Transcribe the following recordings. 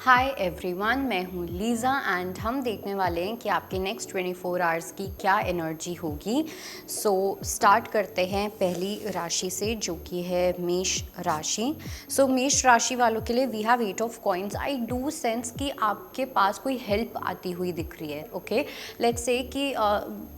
Hi everyone, मैं हूँ Lisa and हम देखने वाले हैं कि आपके नेक्स्ट 24 आवर्स की क्या एनर्जी होगी। सो स्टार्ट करते हैं पहली राशि से, जो कि है मेष राशि। सो मेष राशि वालों के लिए we have 8 of coins. I do sense कि आपके पास कोई हेल्प आती हुई दिख रही है। ओके, लेट्स से कि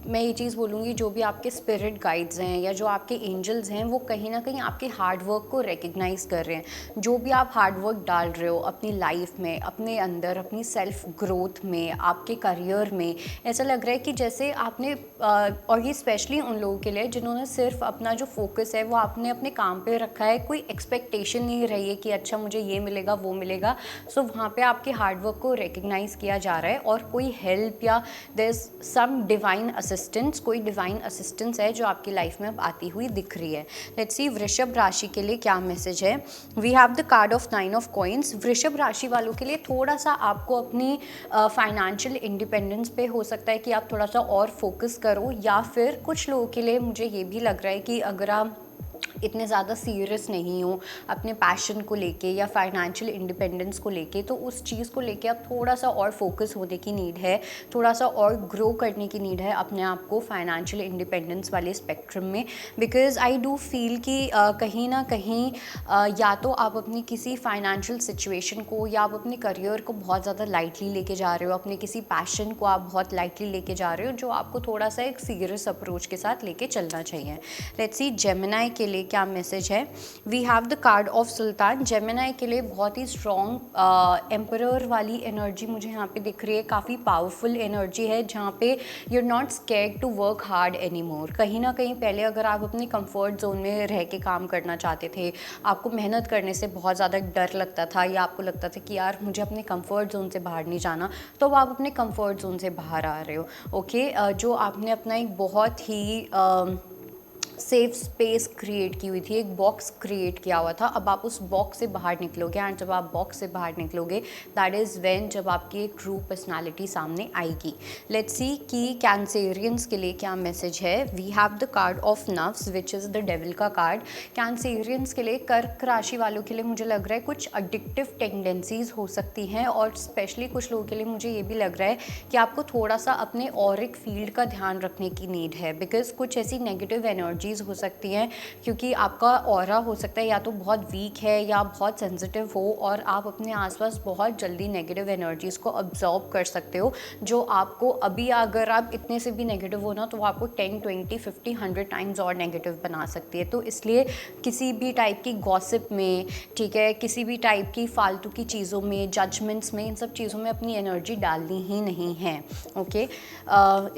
मैं ये चीज़ बोलूँगी, जो भी आपके स्पिरिट गाइड्स हैं या जो आपके एंजल्स हैं, वो कहीं ना कहीं आपके हार्ड वर्क को रिकग्नाइज कर रहे हैं। जो भी आप हार्ड वर्क डाल रहे हो अपनी लाइफ में, अपने अंदर, अपनी सेल्फ ग्रोथ में, आपके करियर में, ऐसा लग रहा है कि जैसे आपने और ये स्पेशली उन लोगों के लिए जिन्होंने सिर्फ अपना जो फोकस है वो आपने अपने काम पे रखा है। कोई एक्सपेक्टेशन नहीं रही है कि अच्छा मुझे ये मिलेगा वो मिलेगा। सो वहाँ पे आपके हार्डवर्क को रिकग्नाइज किया जा रहा है और कोई हेल्प या there is some divine assistance, कोई डिवाइन असिस्टेंस है जो आपकी लाइफ में अब आती हुई दिख रही है। लेट्स सी वृषभ राशि के लिए क्या मैसेज है। We have the card of 9 of coins. वृषभ राशि वालों के लिए थोड़ा सा आपको अपनी फाइनेंशियल इंडिपेंडेंस पे हो सकता है कि आप थोड़ा सा और फोकस करो, या फिर कुछ लोगों के लिए मुझे ये भी लग रहा है कि अगर आप इतने ज़्यादा सीरियस नहीं हो अपने पैशन को लेके या फाइनेंशियल इंडिपेंडेंस को लेके, तो उस चीज़ को लेके अब थोड़ा सा और फोकस होने की नीड है, थोड़ा सा और ग्रो करने की नीड है अपने आप को फाइनेंशियल इंडिपेंडेंस वाले स्पेक्ट्रम में। बिकॉज आई डू फील कि कहीं ना कहीं या तो आप अपनी किसी फाइनेंशियल सिचुएशन को या आप अपने करियर को बहुत ज़्यादा लाइटली लेके जा रहे हो, अपने किसी पैशन को आप बहुत लाइटली लेके जा रहे हो, जो आपको थोड़ा सा एक सीरियस अप्रोच के साथ लेके चलना चाहिए। लेट्स सी जेमिनी के लिए क्या मैसेज है। We have the card of sultan. Gemini के लिए बहुत ही स्ट्रॉन्ग एम्परर वाली एनर्जी मुझे यहाँ पे दिख रही है। काफ़ी पावरफुल एनर्जी है जहाँ पे you are not scared to work hard any more. कहीं ना कहीं पहले अगर आप अपने कंफर्ट जोन में रह के काम करना चाहते थे, आपको मेहनत करने से बहुत ज़्यादा डर लगता था या आपको लगता था कि यार मुझे अपने कंफर्ट जोन से बाहर नहीं जाना, तो अब आप अपने कंफर्ट जोन से बाहर आ रहे हो। ओके, जो आपने अपना एक बहुत ही सेफ स्पेस क्रिएट की हुई थी, एक बॉक्स क्रिएट किया हुआ था, अब आप उस बॉक्स से बाहर निकलोगे। एंड जब आप बॉक्स से बाहर निकलोगे, दैट इज़ व्हेन जब आपकी एक ट्रू पर्सनालिटी सामने आएगी। लेट्स सी कि कैंसेरियंस के लिए क्या मैसेज है। We have the card of नफ्स विच इज़ द डेविल का कार्ड। कैंसेरियंस के लिए, कर्क राशि वालों के लिए मुझे लग रहा है कुछ अडिक्टिव टेंडेंसीज हो सकती हैं, और स्पेशली कुछ लोगों के लिए मुझे ये भी लग रहा है कि आपको थोड़ा सा अपने ऑरिक फील्ड का ध्यान रखने की नीड है। बिकॉज कुछ ऐसी नेगेटिव एनर्जी हो सकती हैं, क्योंकि आपका ऑरा हो सकता है या तो बहुत वीक है या बहुत सेंसिटिव हो, और आप अपने आसपास बहुत जल्दी नेगेटिव एनर्जीज को अब्जॉर्ब कर सकते हो, जो आपको अभी अगर आप इतने से भी नेगेटिव हो ना, तो वो आपको 10, 20, 50, 100 टाइम्स और नेगेटिव बना सकती है। तो इसलिए किसी भी टाइप की गॉसिप में, ठीक है, किसी भी टाइप की फालतू की चीज़ों में, जजमेंट्स में, इन सब चीज़ों में अपनी एनर्जी डालनी ही नहीं है। ओके,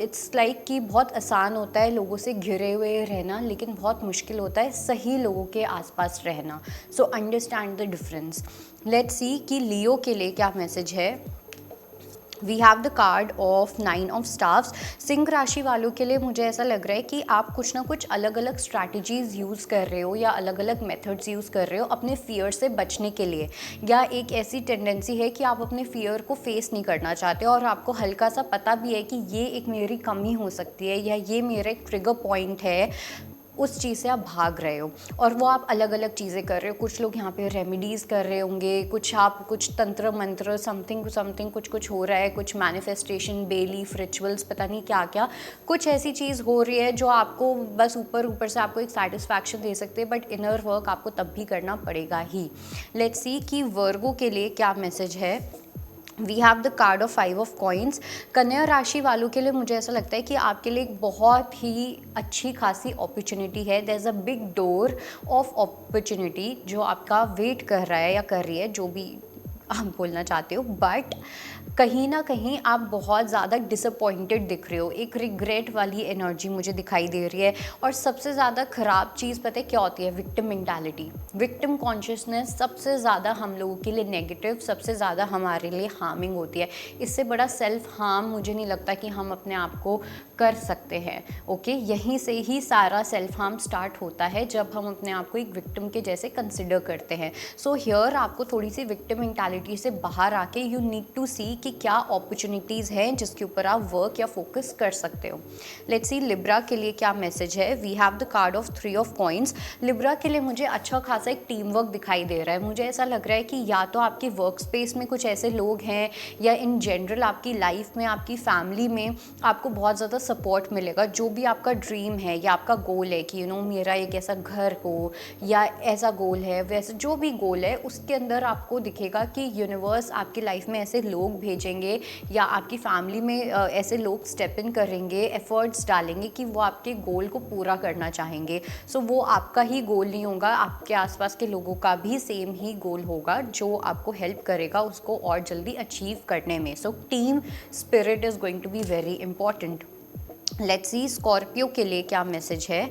इट्स लाइक कि बहुत आसान होता है लोगों से घिरे हुए रहना, लेकिन बहुत मुश्किल होता है सही लोगों के आसपास रहना। So understand the difference. Let's see कि लियो के लिए क्या मैसेज है। We have the card of 9 of stars. सिंह राशि वालों के लिए मुझे ऐसा लग रहा है कि आप कुछ ना कुछ अलग अलग स्ट्रैटेजीज़ यूज़ कर रहे हो या अलग अलग मेथड्स यूज़ कर रहे हो अपने फियर से बचने के लिए, या एक ऐसी टेंडेंसी है कि आप अपने फियर को फेस नहीं करना चाहते और आपको हल्का सा पता भी है कि ये एक मेरी कमी हो सकती है या ये मेरा एक ट्रिगर पॉइंट है, उस चीज़ से आप भाग रहे हो और वो आप अलग अलग चीज़ें कर रहे हो। कुछ लोग यहाँ पे रेमेडीज़ कर रहे होंगे, कुछ तंत्र मंत्र समथिंग समथिंग कुछ हो रहा है, कुछ मैनिफेस्टेशन, बेलीफ, रिचुअल्स, पता नहीं क्या क्या, कुछ ऐसी चीज़ हो रही है जो आपको बस ऊपर से आपको एक सेटिस्फैक्शन दे सकते हैं, बट इनर वर्क आपको तब भी करना पड़ेगा ही। लेट्स सी कि वर्गो के लिए क्या मैसेज है। We have the card of 5 of coins. कन्या राशि वालों के लिए मुझे ऐसा लगता है कि आपके लिए एक बहुत ही अच्छी खासी अपॉर्चुनिटी है। There is a big door of opportunity जो आपका वेट कर रहा है या कर रही है, जो भी आप बोलना चाहते हो, बट कहीं ना कहीं आप बहुत ज़्यादा डिसअपॉइंटेड दिख रहे हो। एक रिग्रेट वाली एनर्जी मुझे दिखाई दे रही है। और सबसे ज़्यादा ख़राब चीज़ पता है क्या होती है? विक्टिम मेंटालिटी, विक्टिम कॉन्शियसनेस सबसे ज़्यादा हम लोगों के लिए नेगेटिव, सबसे ज़्यादा हमारे लिए हार्मिंग होती है। इससे बड़ा सेल्फ हार्म मुझे नहीं लगता कि हम अपने आप को कर सकते हैं। ओके, यहीं से ही सारा सेल्फ हार्म स्टार्ट होता है, जब हम अपने आप को एक विक्टिम के जैसे कंसिडर करते हैं। सो हियर आपको थोड़ी सी विक्टिम मेंटालिटी रियलिटी से बाहर आके यू नीड टू सी कि क्या अपॉर्चुनिटीज़ हैं जिसके ऊपर आप वर्क या फोकस कर सकते हो। लेट्स सी लिब्रा के लिए क्या मैसेज है। We have the card of 3 of coins. Libra के लिए मुझे अच्छा खासा एक टीम वर्क दिखाई दे रहा है। मुझे ऐसा लग रहा है कि या तो आपके वर्क स्पेस में कुछ ऐसे लोग हैं या इन जनरल आपकी लाइफ में, आपकी फैमिली में आपको बहुत ज़्यादा सपोर्ट मिलेगा। जो भी आपका ड्रीम है या आपका गोल है कि मेरा एक ऐसा घर हो या ऐसा गोल है, वैसे जो भी गोल है उसके अंदर आपको दिखेगा कि यूनिवर्स आपकी लाइफ में ऐसे लोग भेजेंगे या आपकी फैमिली में ऐसे लोग स्टेप इन करेंगे, एफर्ट्स डालेंगे कि वो आपके गोल को पूरा करना चाहेंगे। सो वो आपका ही गोल नहीं होगा, आपके आसपास के लोगों का भी सेम ही गोल होगा जो आपको हेल्प करेगा उसको और जल्दी अचीव करने में। So team spirit is going to be very important. Let's see Scorpio के लिए क्या मैसेज है।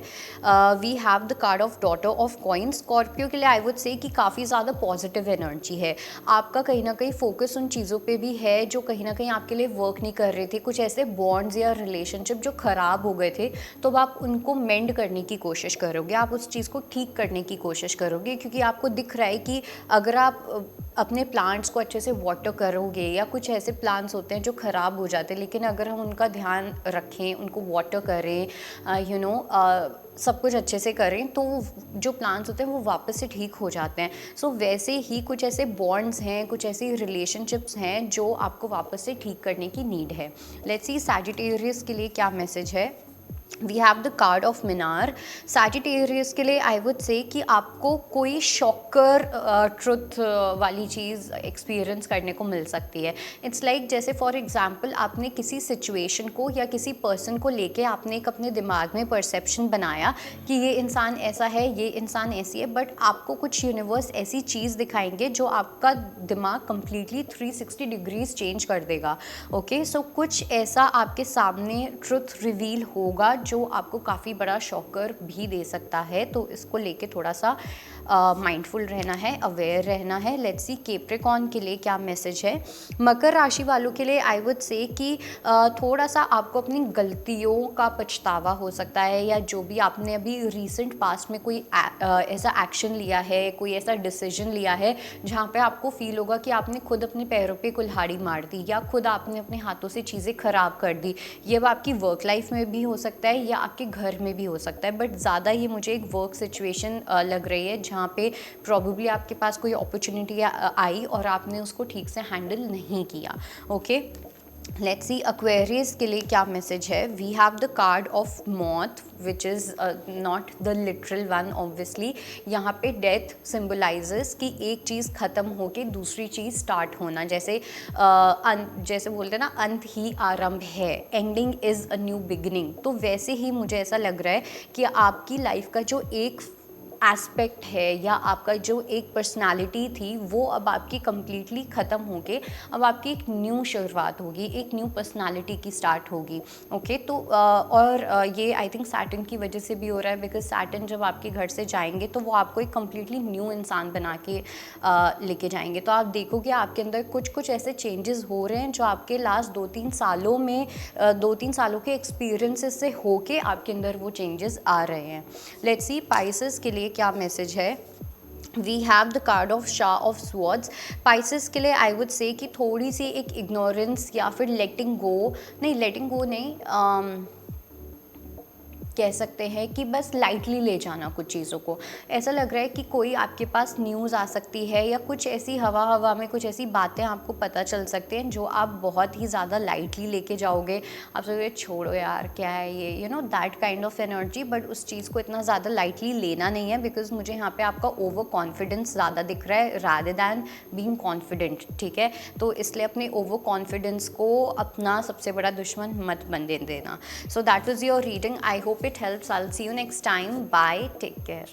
We have the card of daughter of coins. Scorpio के लिए आई वुड से कि काफ़ी ज़्यादा पॉजिटिव एनर्जी है। आपका कहीं ना कहीं फोकस उन चीज़ों पे भी है जो कहीं ना कहीं आपके लिए वर्क नहीं कर रहे थे। कुछ ऐसे बॉन्ड्स या रिलेशनशिप जो ख़राब हो गए थे तो अब आप उनको मेंड करने की कोशिश करोगे, आप उस चीज़ को ठीक करने की कोशिश करोगे, क्योंकि आपको दिख रहा है कि अगर आप अपने प्लांट्स को अच्छे से वाटर करोगे या कुछ ऐसे प्लांट्स होते हैं जो ख़राब हो जाते हैं, लेकिन अगर हम उनका ध्यान रखें, उनको वाटर करें, सब कुछ अच्छे से करें तो जो प्लांट्स होते हैं वो वापस से ठीक हो जाते हैं। सो वैसे ही कुछ ऐसे बॉन्ड्स हैं, कुछ ऐसी रिलेशनशिप्स हैं जो आपको वापस से ठीक करने की नीड है। लेट्स सी सैजिटेरियस के लिए क्या मैसेज है। We have the card of मीनार। सैजिटेरियस के लिए आई वुड से कि आपको कोई शॉकर ट्रुथ वाली चीज़ एक्सपीरियंस करने को मिल सकती है। इट्स लाइक जैसे फॉर एग्जांपल आपने किसी सिचुएशन को या किसी पर्सन को लेके आपने एक अपने दिमाग में परसेप्शन बनाया कि ये इंसान ऐसा है, ये इंसान ऐसी है, बट आपको कुछ यूनिवर्स ऐसी चीज़ दिखाएंगे जो आपका दिमाग कम्प्लीटली 360 डिग्रीज चेंज कर देगा। ओके, सो कुछ ऐसा आपके सामने ट्रुथ रिवील होगा जो आपको काफ़ी बड़ा शॉकर भी दे सकता है। तो इसको लेके थोड़ा सा माइंडफुल रहना है, अवेयर रहना है। लेट्स सी कैप्रिकॉर्न के लिए क्या मैसेज है। मकर राशि वालों के लिए आई वुड से कि थोड़ा सा आपको अपनी गलतियों का पछतावा हो सकता है, या जो भी आपने अभी रिसेंट पास्ट में कोई ऐसा एक्शन लिया है, कोई ऐसा डिसीजन लिया है जहाँ पे आपको फील होगा कि आपने खुद अपने पैरों पे कुल्हाड़ी मार दी या खुद आपने अपने हाथों से चीज़ें ख़राब कर दी। ये अब आपकी वर्क लाइफ में भी हो सकता है या आपके घर में भी हो सकता है, बट ज़्यादा ये मुझे एक वर्क सिचुएशन लग रही है जहाँ पे प्रॉबेबली आपके पास कोई अपॉर्चुनिटी आई और आपने उसको ठीक से हैंडल नहीं किया। ओके, लेट्स सी एक्वेरियस के लिए क्या मैसेज है। We have the card of मौत which is not the literal one obviously. यहाँ पे डेथ सिम्बलाइजेस कि एक चीज़ ख़त्म होके दूसरी चीज़ स्टार्ट होना, जैसे जैसे बोलते हैं ना, अंत ही आरंभ है, ending is a new beginning. तो वैसे ही मुझे ऐसा लग रहा है कि आपकी लाइफ का जो एक एस्पेक्ट है या आपका जो एक पर्सनालिटी थी वो अब आपकी कम्प्लीटली ख़त्म होके अब आपकी एक न्यू शुरुआत होगी, एक न्यू पर्सनालिटी की स्टार्ट होगी। ओके, तो और ये आई थिंक सैटर्न की वजह से भी हो रहा है, बिकॉज सैटर्न जब आपके घर से जाएंगे तो वो आपको एक कम्प्लीटली न्यू इंसान बना के लेके जाएंगे। तो आप देखोगे आपके अंदर कुछ कुछ ऐसे चेंजेस हो रहे हैं जो आपके लास्ट 2-3 सालों में 2-3 सालों के एक्सपीरियंसेस से होके आपके अंदर वो चेंजेस आ रहे हैं। लेट्स सी पाइसेस के लिए क्या मैसेज है। We have the card of शाह ऑफ स्वॉर्ड्स। पाइसेस के लिए आई वुड से कि थोड़ी सी एक इग्नोरेंस या फिर लेटिंग गो नहीं कह सकते हैं कि बस लाइटली ले जाना कुछ चीज़ों को। ऐसा लग रहा है कि कोई आपके पास न्यूज़ आ सकती है या कुछ ऐसी हवा में कुछ ऐसी बातें आपको पता चल सकती हैं जो आप बहुत ही ज़्यादा लाइटली लेके जाओगे। आप सोचोगे छोड़ो यार क्या है ये, you know that kind of energy, but उस चीज़ को इतना ज़्यादा लाइटली लेना नहीं है, बिकॉज मुझे यहाँ पे आपका ओवर कॉन्फिडेंस ज़्यादा दिख रहा है रादर दैन बीइंग कॉन्फिडेंट। ठीक है, तो इसलिए अपने ओवर कॉन्फिडेंस को अपना सबसे बड़ा दुश्मन मत बनने देना। So that was your reading. I hope it helps. I'll see you next time. Bye. Take care.